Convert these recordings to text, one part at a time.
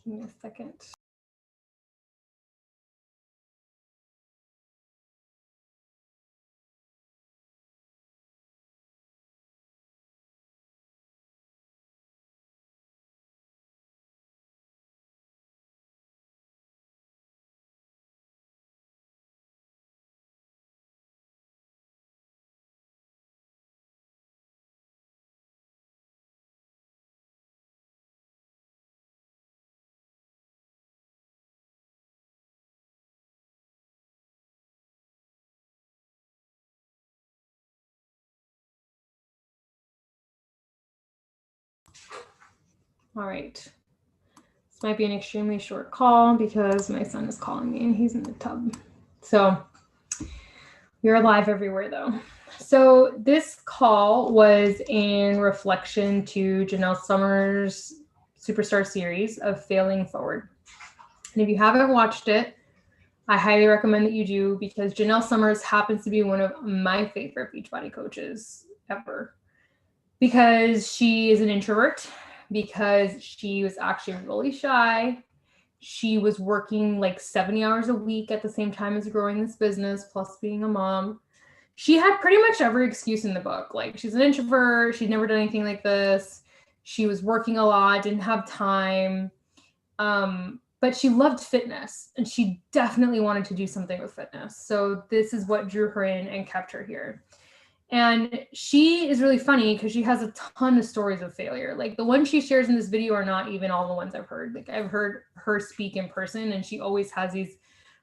Give me a second. All right. This might be an extremely short call because my son is calling me and he's in the tub. So you're alive everywhere though. So this call was in reflection to Janelle Summers' Superstar series of Failing Forward. And if you haven't watched it, I highly recommend that you do because Janelle Summers happens to be one of my favorite Beachbody coaches ever. Because she is an introvert, because she was actually really shy. She was working like 70 hours a week at the same time as growing this business, plus being a mom. She had pretty much every excuse in the book. Like, she's an introvert. She'd never done anything like this. She was working a lot, didn't have time. But she loved fitness and she definitely wanted to do something with fitness. So this is what drew her in and kept her here. And she is really funny because she has a ton of stories of failure. Like, the ones she shares in this video are not even all the ones I've heard. Like, I've heard her speak in person and she always has these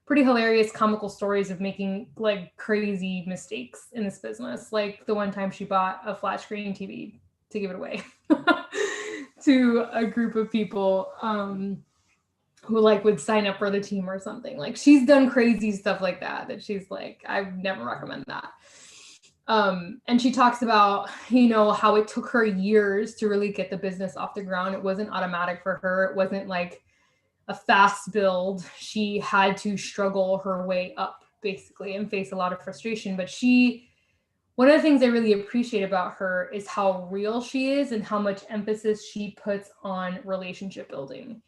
pretty hilarious comical stories of making like crazy mistakes in this business. Like the one time she bought a flat screen TV to give it away to a group of people who like would sign up for the team or something. Like, she's done crazy stuff like that she's like, I never recommend that. And she talks about, you know, how it took her years to really get the business off the ground. It wasn't automatic for her. It wasn't like a fast build. She had to struggle her way up basically and face a lot of frustration. But one of the things I really appreciate about her is how real she is and how much emphasis she puts on relationship building.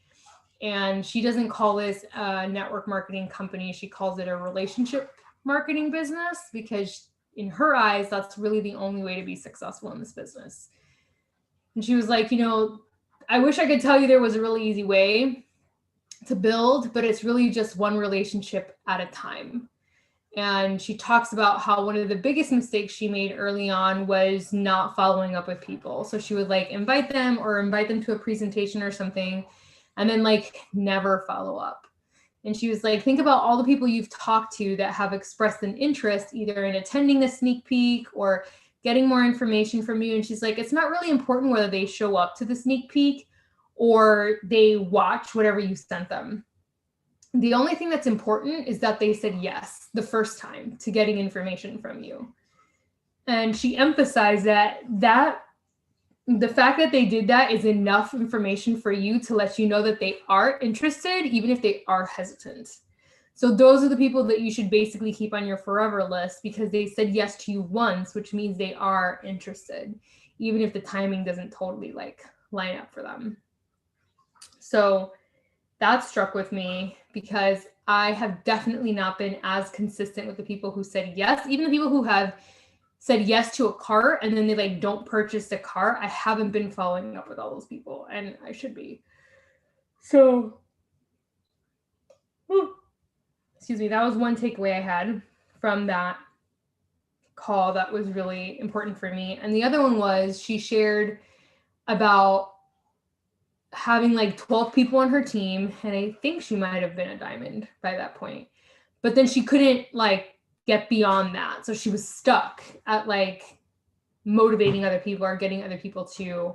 And she doesn't call this a network marketing company. She calls it a relationship marketing business because in her eyes, that's really the only way to be successful in this business. And she was like, you know, I wish I could tell you there was a really easy way to build, but it's really just one relationship at a time. And she talks about how one of the biggest mistakes she made early on was not following up with people. So she would like invite them to a presentation or something, and then like never follow up. And she was like, think about all the people you've talked to that have expressed an interest either in attending the sneak peek or getting more information from you. And she's like, it's not really important whether they show up to the sneak peek or they watch whatever you sent them. The only thing that's important is that they said yes the first time to getting information from you. And she emphasized that the fact that they did that is enough information for you to let you know that they are interested, even if they are hesitant. So those are the people that you should basically keep on your forever list because they said yes to you once, which means they are interested, even if the timing doesn't totally like line up for them. So that struck with me because I have definitely not been as consistent with the people who said yes, even the people who have said yes to a cart and then they like don't purchase the cart. I haven't been following up with all those people and I should be. So, excuse me, that was one takeaway I had from that call that was really important for me. And the other one was she shared about having like 12 people on her team. And I think she might have been a diamond by that point, but then she couldn't like get beyond that. So she was stuck at like motivating other people or getting other people to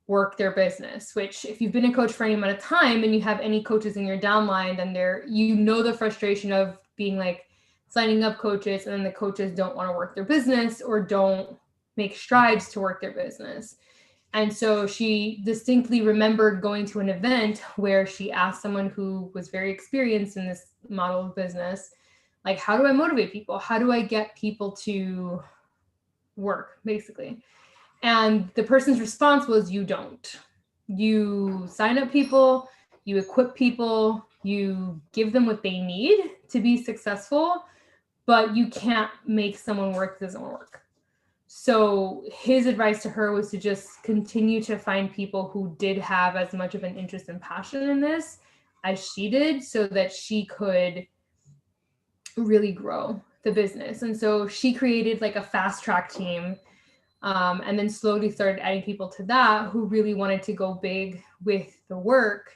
work their business, which if you've been a coach for any amount of time and you have any coaches in your downline, then you know the frustration of being like signing up coaches and then the coaches don't want to work their business or don't make strides to work their business. And so she distinctly remembered going to an event where she asked someone who was very experienced in this model of business, like, how do I motivate people? How do I get people to work, basically? And the person's response was, you don't. You sign up people, you equip people, you give them what they need to be successful, but you can't make someone work that doesn't work. So his advice to her was to just continue to find people who did have as much of an interest and passion in this as she did, so that she could really grow the business. And so she created like a fast track team, and then slowly started adding people to that who really wanted to go big with the work.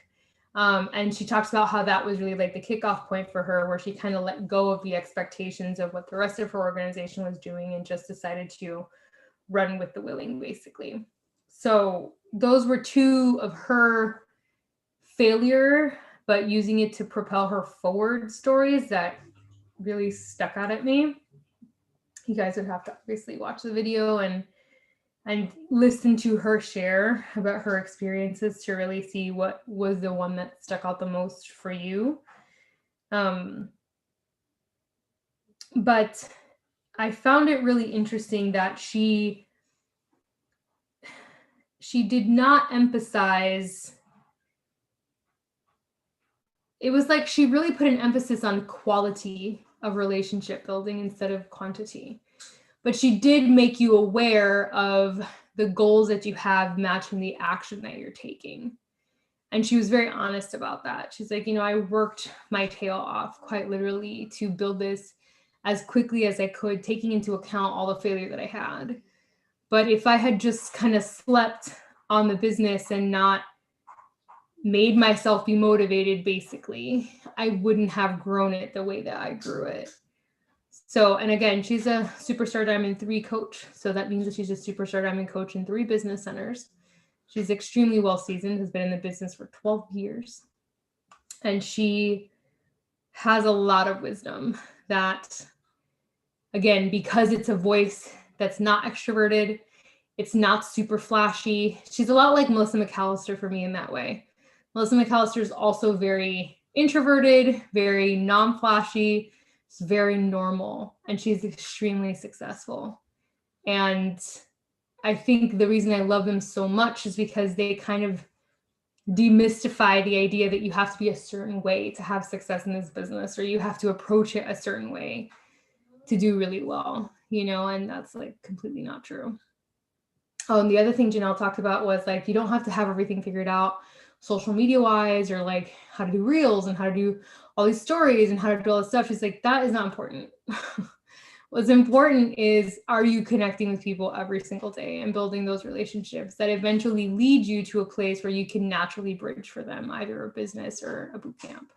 And she talks about how that was really like the kickoff point for her, where she kind of let go of the expectations of what the rest of her organization was doing and just decided to run with the willing, basically. So those were two of her failure, but using it to propel her forward stories that really stuck out at me. You guys would have to obviously watch the video and listen to her share about her experiences to really see what was the one that stuck out the most for you. But I found it really interesting that she did not emphasize. It was like she really put an emphasis on quality of relationship building instead of quantity. But she did make you aware of the goals that you have matching the action that you're taking. And she was very honest about that. She's like, I worked my tail off quite literally to build this as quickly as I could, taking into account all the failure that I had. But if I had just kind of slept on the business and not made myself be motivated, basically, I wouldn't have grown it the way that I grew it. So, and again, she's a Superstar Diamond 3 coach. So that means that she's a Superstar Diamond coach in 3 business centers. She's extremely well seasoned, has been in the business for 12 years. And she has a lot of wisdom that, again, because it's a voice that's not extroverted, it's not super flashy. She's a lot like Melissa McAllister for me in that way. Melissa McAllister is also very introverted, very non-flashy. It's very normal, and she's extremely successful. And I think the reason I love them so much is because they kind of demystify the idea that you have to be a certain way to have success in this business, or you have to approach it a certain way to do really well, and that's like completely not true. The other thing Janelle talked about was like, you don't have to have everything figured out social media wise, or like how to do reels and how to do all these stories and how to do all this stuff. She's like, that is not important. What's important is, are you connecting with people every single day and building those relationships that eventually lead you to a place where you can naturally bridge for them, either a business or a boot camp.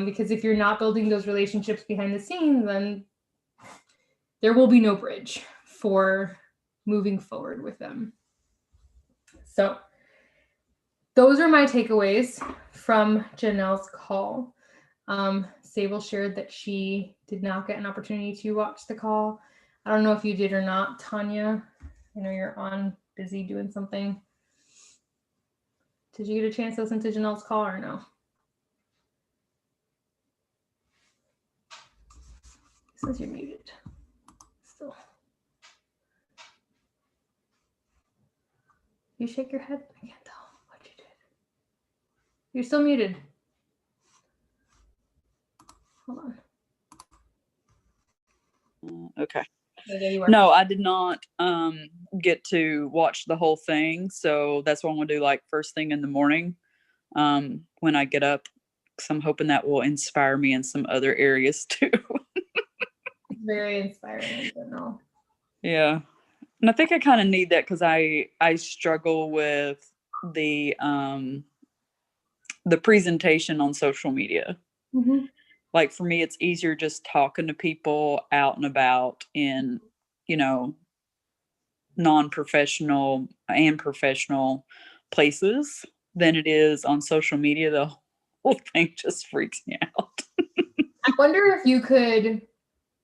Because if you're not building those relationships behind the scenes, then there will be no bridge for moving forward with them. So those are my takeaways from Janelle's call. Sable shared that she did not get an opportunity to watch the call. I don't know if you did or not, Tanya. I know you're on busy doing something. Did you get a chance to listen to Janelle's call or no? It says you're muted still. You shake your head? I can't tell what you did. You're still muted. Hold on. Okay. No, I did not get to watch the whole thing. So that's what I'm going to do like first thing in the morning when I get up. Because I'm hoping that will inspire me in some other areas too. Very inspiring in general. Yeah. And I think I kind of need that because I struggle with the presentation on social media. Mm-hmm. Like for me, it's easier just talking to people out and about in, non-professional and professional places than it is on social media. The whole thing just freaks me out. I wonder if you could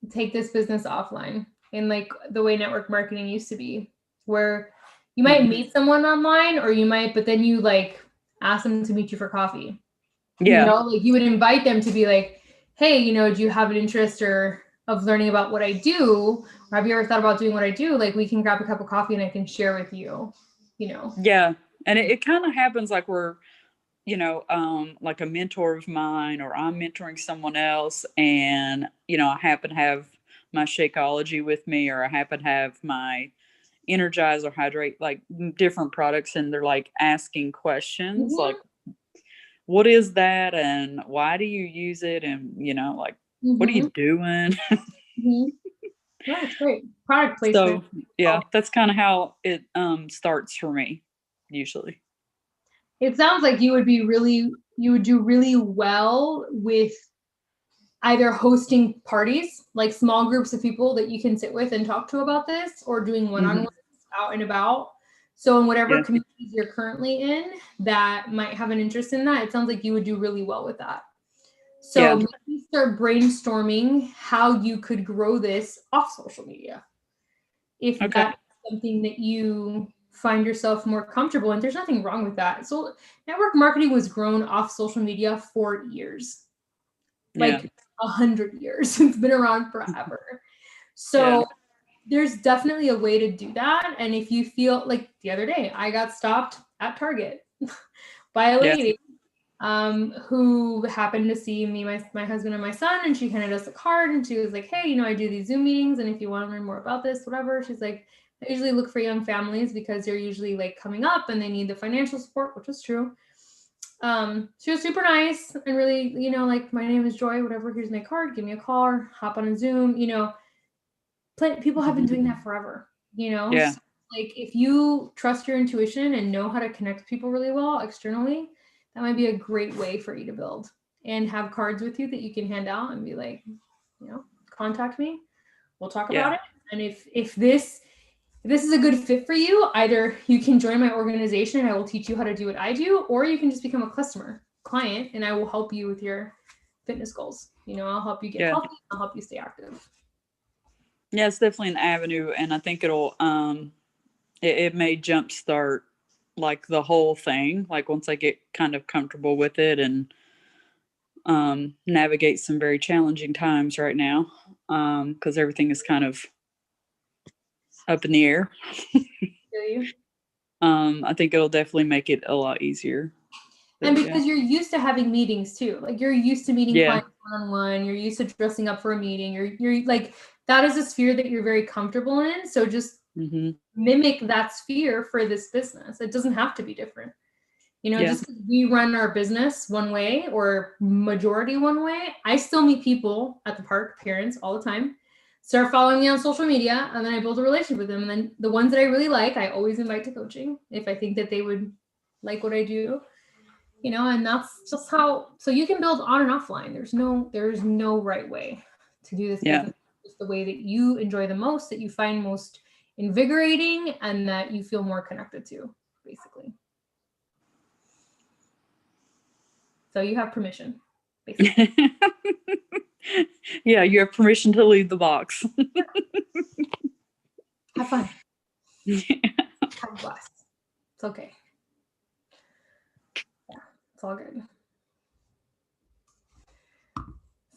take this business offline in like the way network marketing used to be, where you might meet someone online, or you might, but then you like ask them to meet you for coffee. Yeah. Like you would invite them to be like, hey, do you have an interest of learning about what I do? Or have you ever thought about doing what I do? Like we can grab a cup of coffee and I can share with you, Yeah. And it kind of happens like we're like a mentor of mine, or I'm mentoring someone else, and I happen to have my Shakeology with me, or I happen to have my Energize or Hydrate, like different products, and they're like asking questions like, what is that and why do you use it, and like, what are you doing? That's great. Product placement. So yeah, that's kind of how it starts for me usually. It sounds like you would do really well with either hosting parties, like small groups of people that you can sit with and talk to about this, or doing one-on-ones out and about. So in whatever communities you're currently in that might have an interest in that, it sounds like you would do really well with that. So maybe start brainstorming how you could grow this off social media. If that's something that you find yourself more comfortable in, there's nothing wrong with that. So network marketing was grown off social media for years. Like 100 years. It's been around forever. So there's definitely a way to do that. And if you feel like, the other day, I got stopped at Target by a lady who happened to see me, my husband and my son, and she handed us a card, and she was like, hey, I do these Zoom meetings, and if you want to learn more about this, whatever. She's like, I usually look for young families because they're usually like coming up and they need the financial support, which is true. She was super nice and really, like, my name is Joy, whatever, here's my card, give me a call or hop on a Zoom, people have been doing that forever, So, like, if you trust your intuition and know how to connect people really well externally, that might be a great way for you to build, and have cards with you that you can hand out and be like, contact me, we'll talk about it. And if this is a good fit for you, either you can join my organization and I will teach you how to do what I do, or you can just become a client and I will help you with your fitness goals. I'll help you get healthy. I'll help you stay active. Yeah, it's definitely an avenue. And I think it'll, it may jumpstart like the whole thing. Like once I get kind of comfortable with it and navigate some very challenging times right now, because everything is kind of up in the air. I think it'll definitely make it a lot easier. And because you're used to having meetings too, like you're used to meeting clients one-on-one, you're used to dressing up for a meeting, you're like, that is a sphere that you're very comfortable in. So just mimic that sphere for this business. It doesn't have to be different. Just because we run our business one way or majority one way, I still meet people at the park, parents, all the time, start following me on social media, and then I build a relationship with them. And then the ones that I really like, I always invite to coaching if I think that they would like what I do, and that's just how, so you can build on and offline. There's no right way to do this business. It's the way that you enjoy the most, that you find most invigorating, and that you feel more connected to, basically. So you have permission, basically. Yeah, you have permission to leave the box. Have fun. Have a blast. It's okay. Yeah, it's all good.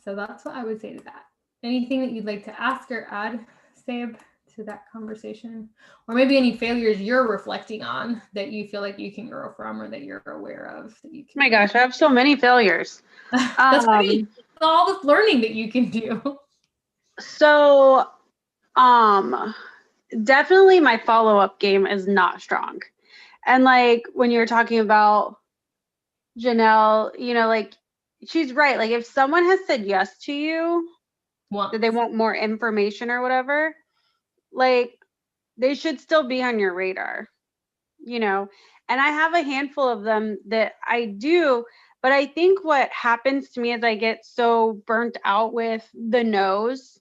So that's what I would say to that. Anything that you'd like to ask or add, Sab, to that conversation? Or maybe any failures you're reflecting on that you feel like you can grow from, or that you're aware of that you can. Oh my gosh, I have so many failures. That's great. All the learning that you can do. So, definitely my follow-up game is not strong. And like when you're talking about Janelle, like she's right. Like if someone has said yes to you, that they want more information or whatever, like they should still be on your radar, and I have a handful of them that I do, but I think what happens to me is I get so burnt out with the no's,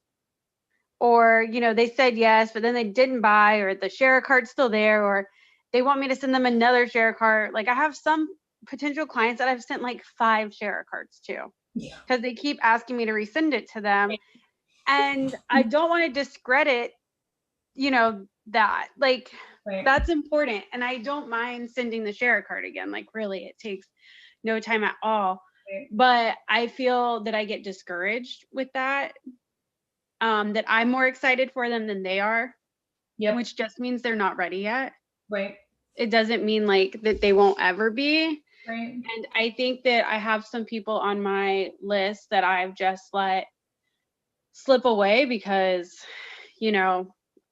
or, they said yes, but then they didn't buy, or the share card's still there, or they want me to send them another share card. Like I have some potential clients that I've sent like 5 share cards to, because they keep asking me to resend it to them. And I don't want to discredit, that, like, that's important. And I don't mind sending the share card again. Like really, it takes no time at all. But I feel that I get discouraged with that. That I'm more excited for them than they are, which just means they're not ready yet. Right. It doesn't mean like that they won't ever be. Right. And I think that I have some people on my list that I've just let slip away because,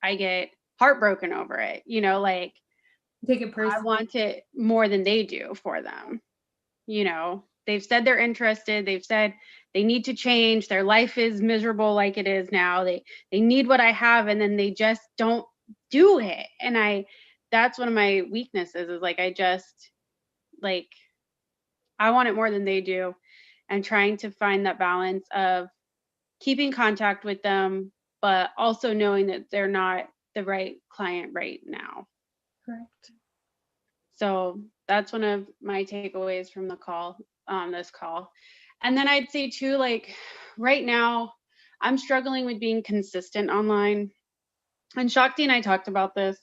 I get heartbroken over it, like Take it I personally. want it more than they do for them. They've said they're interested. They've said they need to change. Their life is miserable like it is now. They need what I have, and then they just don't do it. And that's one of my weaknesses is like, I just like, I want it more than they do, and trying to find that balance of keeping contact with them, but also knowing that they're not the right client right now. Correct. So that's one of my takeaways from the call, this call. And then I'd say too, like right now, I'm struggling with being consistent online. And Shakti and I talked about this.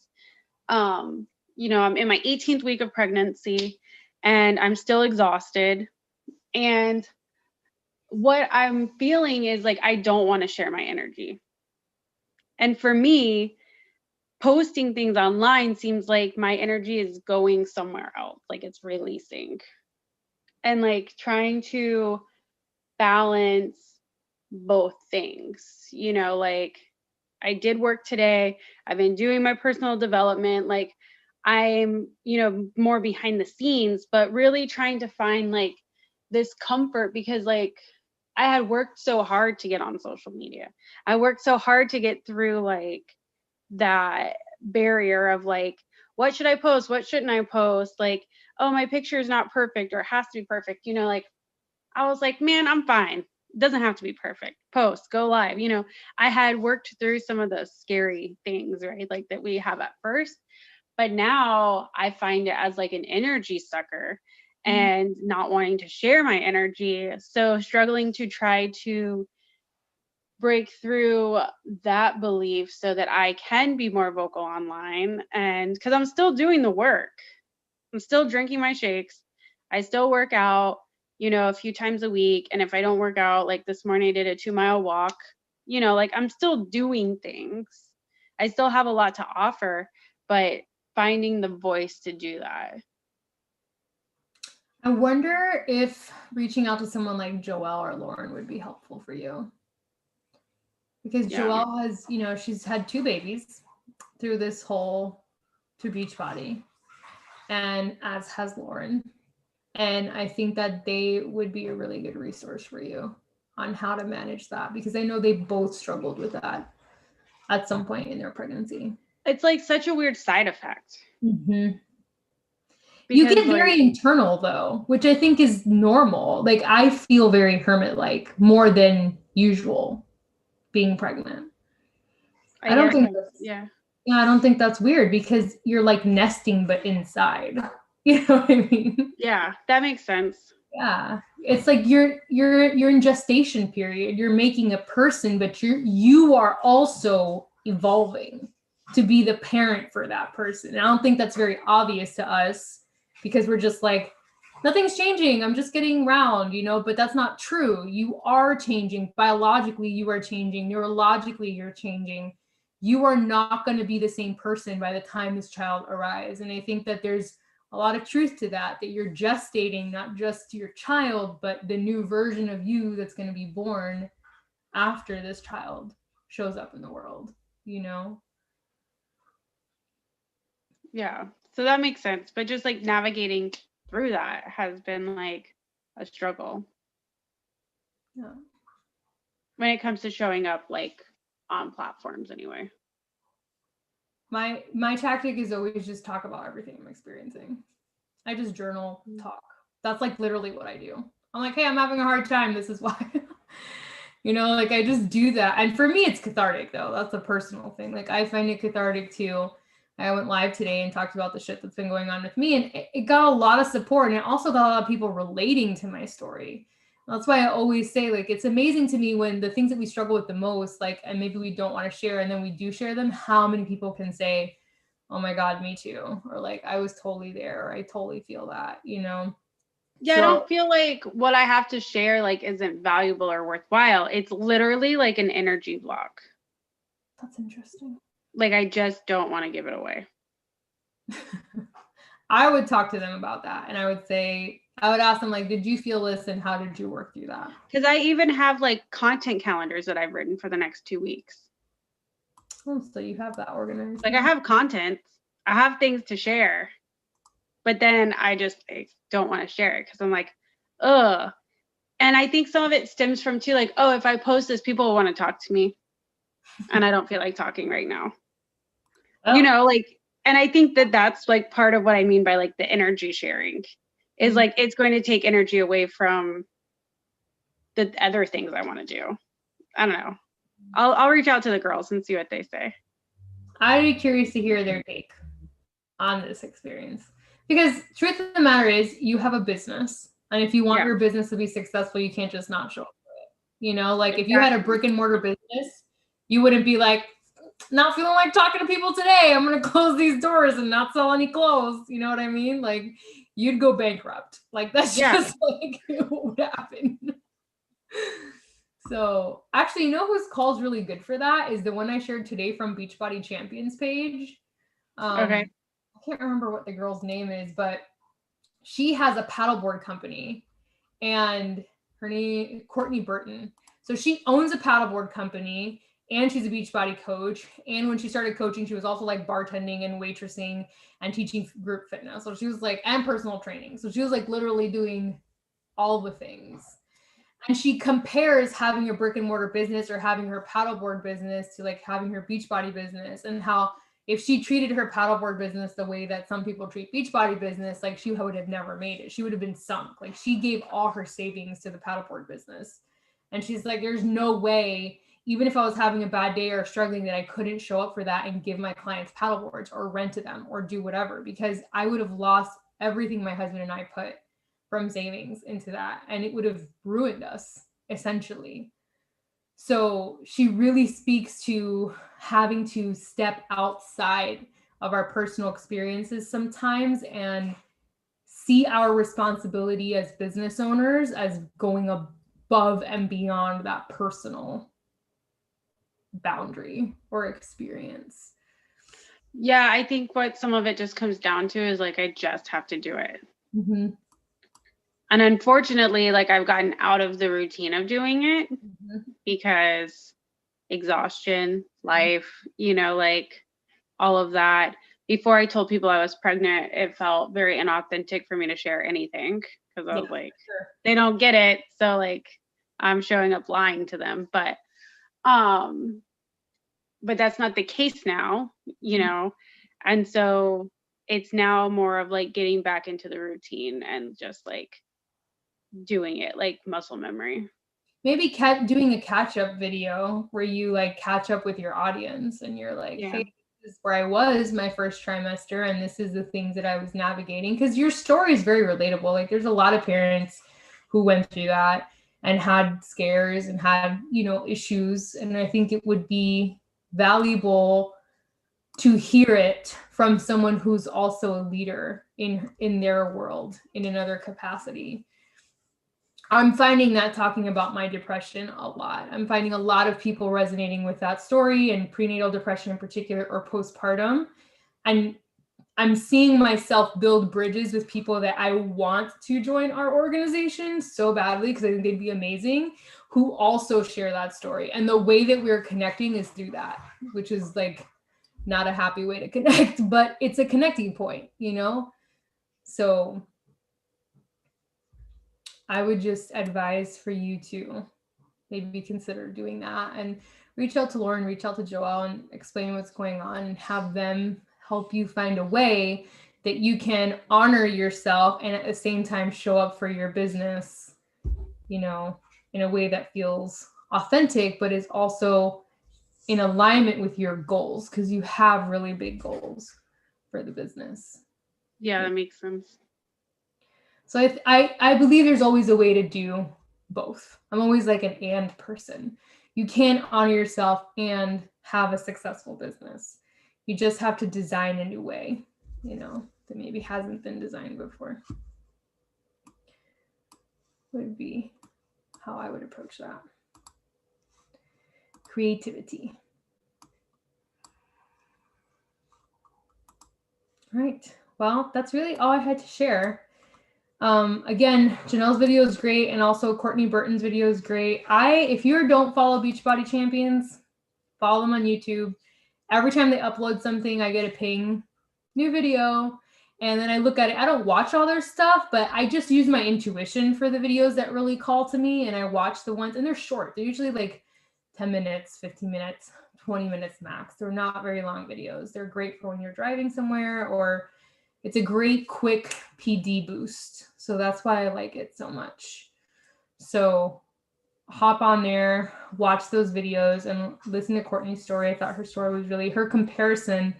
I'm in my 18th week of pregnancy and I'm still exhausted. And what I'm feeling is like, I don't want to share my energy. And for me, posting things online seems like my energy is going somewhere else, like it's releasing. And like trying to balance both things, like I did work today. I've been doing my personal development. Like I'm, more behind the scenes, but really trying to find like this comfort because like I had worked so hard to get on social media. I worked so hard to get through like that barrier of like, what should I post? What shouldn't I post? Like, oh, my picture is not perfect or it has to be perfect. Like I was like, man, I'm fine. It doesn't have to be perfect. Post, go live. I had worked through some of those scary things, right? Like that we have at first, but now I find it as like an energy sucker and not wanting to share my energy. So struggling to try to break through that belief so that I can be more vocal online. And because I'm still doing the work, I'm still drinking my shakes. I still work out, a few times a week. And if I don't work out, like this morning, I did a 2-mile walk, like I'm still doing things. I still have a lot to offer, but finding the voice to do that. I wonder if reaching out to someone like Joelle or Lauren would be helpful for you. Because Joelle has, she's had 2 babies through this whole to Beachbody, and as has Lauren. And I think that they would be a really good resource for you on how to manage that, because I know they both struggled with that at some point in their pregnancy. It's like such a weird side effect. Mm-hmm. You get very internal though, which I think is normal. Like I feel very hermit-like more than usual being pregnant. I don't think that's weird because you're like nesting but inside. You know what I mean? Yeah, that makes sense. Yeah. It's like you're in gestation period. You're making a person, but you are also evolving to be the parent for that person. And I don't think that's very obvious to us because we're just like, nothing's changing. I'm just getting round, but that's not true. You are changing. Biologically, you are changing. Neurologically, you're changing. You are not going to be the same person by the time this child arrives. And I think that there's a lot of truth to that you're gestating not just your child, but the new version of you that's going to be born after this child shows up in the world, Yeah. So that makes sense. But just like navigating through that has been like a struggle. Yeah. When it comes to showing up like on platforms anyway. My tactic is always just talk about everything I'm experiencing. I just journal, talk. That's like literally what I do. I'm like, hey, I'm having a hard time. This is why. Like I just do that. And for me, it's cathartic though. That's a personal thing. Like I find it cathartic too. I went live today and talked about the shit that's been going on with me, and it got a lot of support, and it also got a lot of people relating to my story. That's why I always say, like, it's amazing to me when the things that we struggle with the most, like, and maybe we don't want to share, and then we do share them, how many people can say, oh my God, me too. Or like, I was totally there. Or I totally feel that, Yeah, so, I don't feel like what I have to share, like, isn't valuable or worthwhile. It's literally like an energy block. That's interesting. Like, I just don't want to give it away. I would talk to them about that. And I would ask them, like, did you feel this and how did you work through that? Because I even have like content calendars that I've written for the next 2 weeks. Oh, so you have that organized. Like I have content, I have things to share, but then I don't want to share it because I'm like, ugh. And I think some of it stems from too, like, oh, if I post this, people will want to talk to me. And I don't feel like talking right now. Oh. You know, like, and I think that that's like part of what I mean by like the energy sharing is like, it's going to take energy away from the other things I want to do. I don't know. I'll reach out to the girls and see what they say. I'd be curious to hear their take on this experience. Because truth of the matter is you have a business. And if you want your business to be successful, you can't just not show up for it. You know, like if you had a brick and mortar business, you wouldn't be like, not feeling like talking to people today. I'm going to close these doors and not sell any clothes. You know what I mean? Like you'd go bankrupt. Like that's just like what would happen. So actually, you know whose call's really good for that is the one I shared today from Beachbody Champions page. Okay. I can't remember what the girl's name is, but she has a paddleboard company and her name, Courtney Burton. So she owns a paddleboard company and she's a Beachbody coach. And when she started coaching, she was also like bartending and waitressing and teaching group fitness. So she was like, and personal training. So she was like literally doing all the things. And she compares having a brick and mortar business or having her paddleboard business to like having her Beachbody business, and how if she treated her paddleboard business the way that some people treat Beachbody business, like she would have never made it. She would have been sunk. Like she gave all her savings to the paddleboard business. And she's like, there's no way, even if I was having a bad day or struggling, that I couldn't show up for that and give my clients paddleboards or rent to them or do whatever, because I would have lost everything my husband and I put from savings into that, and it would have ruined us essentially. So she really speaks to having to step outside of our personal experiences sometimes and see our responsibility as business owners as going above and beyond that personal boundary or experience. Yeah, I think what some of it just comes down to is like, I just have to do it. Mm-hmm. And unfortunately, like I've gotten out of the routine of doing it because exhaustion, life, you know, like all of that. Before I told people I was pregnant, it felt very inauthentic for me to share anything because I was like, they don't get it. So like I'm showing up lying to them. But that's not the case now, you know? And so it's now more of like getting back into the routine and just like doing it like muscle memory. Maybe doing a catch-up video where you like catch up with your audience and you're like, hey, this is where I was my first trimester and this is the things that I was navigating, because your story is very relatable. Like there's a lot of parents who went through that and had scares and had, you know, issues, and I think it would be valuable to hear it from someone who's also a leader in their world in another capacity. I'm finding that talking about my depression a lot. I'm finding a lot of people resonating with that story, and prenatal depression in particular, or postpartum. And I'm seeing myself build bridges with people that I want to join our organization so badly because I think they'd be amazing, who also share that story. And the way that we're connecting is through that, which is like not a happy way to connect, but it's a connecting point, you know? So I would just advise for you to maybe consider doing that and reach out to Lauren, reach out to Joelle and explain what's going on and have them help you find a way that you can honor yourself and at the same time show up for your business, you know, in a way that feels authentic, but is also in alignment with your goals, because you have really big goals for the business. Yeah, that makes sense. So I believe there's always a way to do both. I'm always like an and person. You can't honor yourself and have a successful business. You just have to design a new way, you know, that maybe hasn't been designed before. Would be how I would approach that. Creativity. All right. well, that's really all I had to share. Again, Janelle's video is great, and also Courtney Burton's video is great. If you don't follow Beachbody Champions, follow them on YouTube. Every time they upload something, I get a ping, new video, and then I look at it. I don't watch all their stuff, but I just use my intuition for the videos that really call to me, and I watch the ones, and they're short. They're usually like 10 minutes, 15 minutes, 20 minutes max. They're not very long videos. They're great for when you're driving somewhere, or it's a great quick PD boost. So that's why I like it so much. So hop on there, watch those videos, and listen to Courtney's story. I thought her story was really, her comparison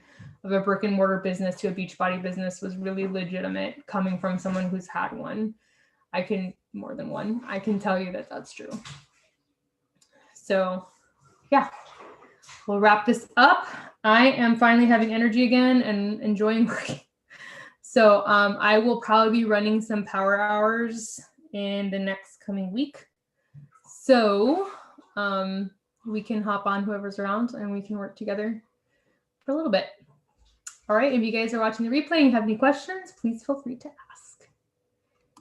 of a brick and mortar business to a Beachbody business was really legitimate, coming from someone who's had one. More than one. I can tell you that that's true. So yeah, we'll wrap this up. I am finally having energy again and enjoying working. So I will probably be running some power hours in the next coming week. So we can hop on whoever's around and we can work together for a little bit. All right, if you guys are watching the replay and have any questions, please feel free to ask.